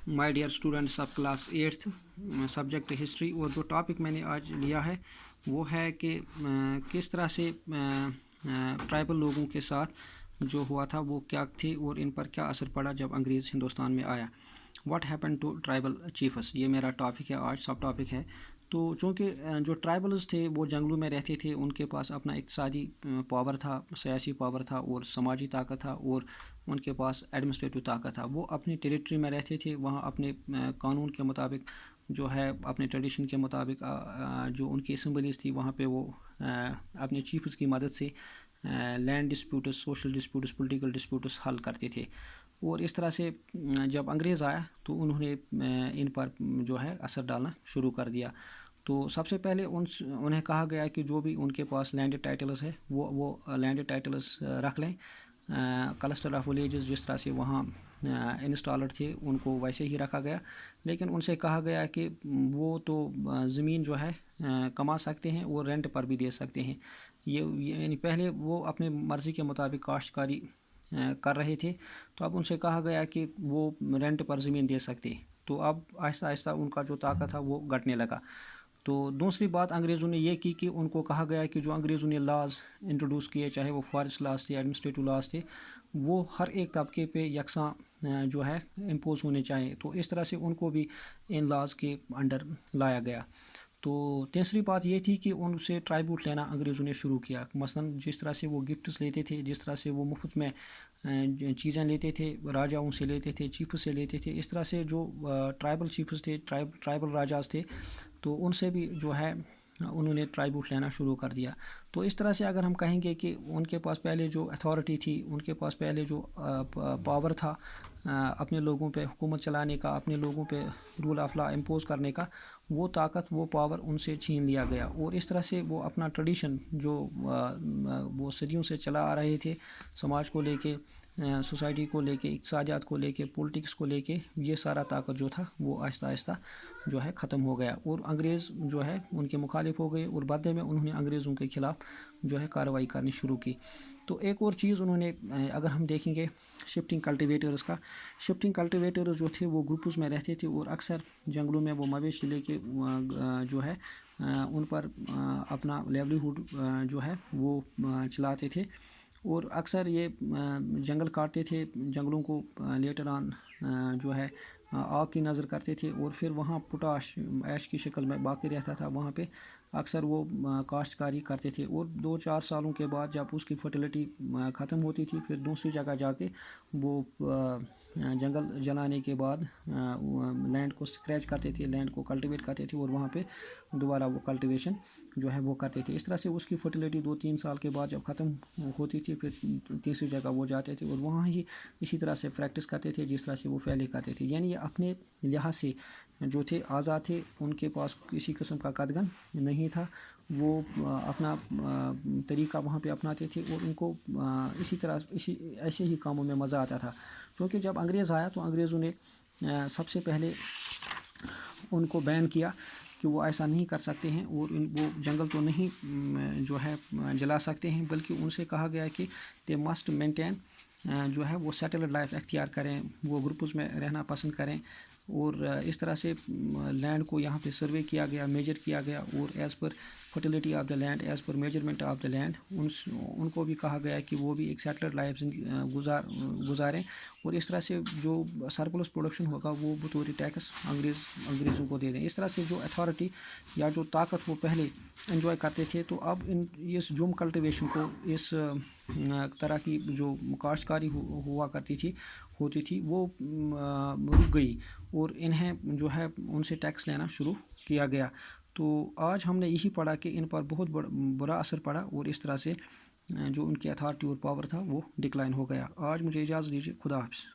My dear students of class 8th subject history. और जो topic मैंने आज लिया है वो है कि किस तरह से ट्राइबल लोगों के साथ जो हुआ था वो क्या थे और इन पर क्या असर पड़ा जब अंग्रेज़ हिंदुस्तान में आया। What happen to tribal chiefs, ये मेरा टॉपिक है आज, सब टॉपिक है। तो चूँकि जो ट्राइबल्स थे वो जंगलों में रहते थे, उनके पास अपना इक़्तिसादी पावर था, सियासी पावर था और समाजी ताकत था और उनके पास एडमिनिस्ट्रेटिव ताकत था। वो अपनी टेरिटरी में रहते थे, वहाँ अपने कानून के मुताबिक जो है, अपने ट्रेडिशन के मुताबिक जो उनकी असम्बलीज थी वहाँ पे वो अपने चीफ्स की मदद से land disputes, social disputes, political disputes हल करते थे। और इस तरह से जब अंग्रेज़ आया तो उन्होंने इन पर जो है असर डालना शुरू कर दिया। तो सबसे पहले उन्हें कहा गया कि जो भी उनके पास लैंड टाइटल्स है वो लैंड टाइटल्स रख लें। क्लस्टर ऑफ विलेजेस जिस तरह से वहाँ इंस्टॉलर थे उनको वैसे ही रखा गया, लेकिन उनसे कहा गया कि वो तो ज़मीन जो है कमा सकते हैं और रेंट पर भी दे सकते हैं। ये यानी पहले वो अपने मर्ज़ी के मुताबिक काश्तकारी कर रहे थे, तो अब उनसे कहा गया कि वो रेंट पर ज़मीन दे सकते। तो अब आहिस्ता आहिस्ता उनका जो ताकत था वो घटने लगा। तो दूसरी बात अंग्रेज़ों ने ये की कि उनको कहा गया कि जो अंग्रेज़ों ने लॉज इंट्रोड्यूस किए, चाहे वो फॉरेस्ट लॉज थे, एडमिनिस्ट्रेटिव लॉज थे, वो हर एक तबके पे यकसा जो है इम्पोज होने चाहिए। तो इस तरह से उनको भी इन लॉज के अंडर लाया गया। तो तीसरी बात ये थी कि उनसे ट्राइब्यूट लेना अंग्रेज़ों ने शुरू किया। मसलन जिस तरह से वो गिफ्ट्स लेते थे, जिस तरह से वो मुफ्त में चीज़ें लेते थे, राजाओं से लेते थे, चीफ से लेते थे, इस तरह से जो ट्राइबल चीफ्स थे, ट्राइबल राजाज थे, तो उनसे भी जो है उन्होंने ट्राइब्यूट लेना शुरू कर दिया। तो इस तरह से अगर हम कहेंगे कि उनके पास पहले जो अथॉरिटी थी, उनके पास पहले जो पावर था अपने लोगों पे हुकूमत चलाने का, अपने लोगों पे रूल ऑफ लॉ इम्पोज करने का, वो ताकत, वो पावर उनसे छीन लिया गया। और इस तरह से वो अपना ट्रेडिशन जो वो सदियों से चला आ रहे थे, समाज को लेके, सोसाइटी को लेके, इक़्तिसादियात को लेके, पॉलिटिक्स को लेके, ये सारा ताकत जो था वो आहिस्ता आहिस्ता जो है ख़त्म हो गया और अंग्रेज़ जो है उनके मुखालिफ हो गए और बदले में उन्होंने अंग्रेज़ों के ख़िलाफ़ जो है कार्रवाई करनी शुरू की। तो एक और चीज़ उन्होंने, अगर हम देखेंगे शिफ्टिंग कल्टीवेटर्स का, शिफ्टिंग कल्टीवेटर्स जो थे वो ग्रुप्स में रहते थे और अक्सर जंगलों में वो मवेशी लेके जो है उन पर अपना लेवलीहुड जो है वो चलाते थे और अक्सर ये जंगल काटते थे, जंगलों को लेटर ऑन जो है आग की नज़र करते थे और फिर वहाँ पोटाश ऐश की शक्ल में बाकी रहता था। वहाँ पे अक्सर वो काश्तकारी करते थे और 2-4 सालों के बाद जब उसकी फर्टिलिटी ख़त्म होती थी, फिर दूसरी जगह जाके वो जंगल जलाने के बाद लैंड को स्क्रैच करते थे, लैंड को कल्टीवेट करते थे और वहाँ पे दोबारा वो कल्टीवेशन जो है वो करते थे। इस तरह से उसकी फर्टिलिटी 2-3 साल के बाद जब ख़त्म होती थी, फिर तीसरी जगह वो जाते थे और वहाँ ही इसी तरह से प्रैक्टिस करते थे जिस तरह से वो पहले करते थे। यानी ये अपने लिहाज से जो थे आज़ाद थे, उनके पास किसी किस्म का कदगन नहीं था। वो अपना तरीका वहाँ पे अपनाते थे और उनको इसी तरह ऐसे ही कामों में मज़ा आता था। क्योंकि जब अंग्रेज़ आया तो अंग्रेज़ों ने सबसे पहले उनको बैन किया कि वो ऐसा नहीं कर सकते हैं और वो जंगल तो नहीं जो है जला सकते हैं, बल्कि उनसे कहा गया कि दे मस्ट मेंटेन जो है वो सेटल्ड लाइफ अख्तियार करें, वो ग्रुप्स में रहना पसंद करें। और इस तरह से लैंड को यहाँ पे सर्वे किया गया, मेजर किया गया और as per fertility of the land, as per measurement of the land उनको भी कहा गया कि वो भी एक सेटल्ड लाइफ गुजारें और इस तरह से जो सरप्लस प्रोडक्शन होगा वो बतौर टैक्स अंग्रेज़ों को दे दें। इस तरह से जो अथॉरिटी या जो ताकत वो पहले एंजॉय करते थे, तो अब इस जुम कल्टिवेशन को, इस तरह की जो काश्तकारी हुआ करती होती थी वो रुक गई और इन्हें जो है उनसे टैक्स लेना शुरू किया गया। तो आज हमने यही पढ़ा कि इन पर बहुत बुरा असर पड़ा और इस तरह से जो उनकी अथॉरिटी और पावर था वो डिक्लाइन हो गया। आज मुझे इजाज़त दीजिए, खुदा हाफ़िज़।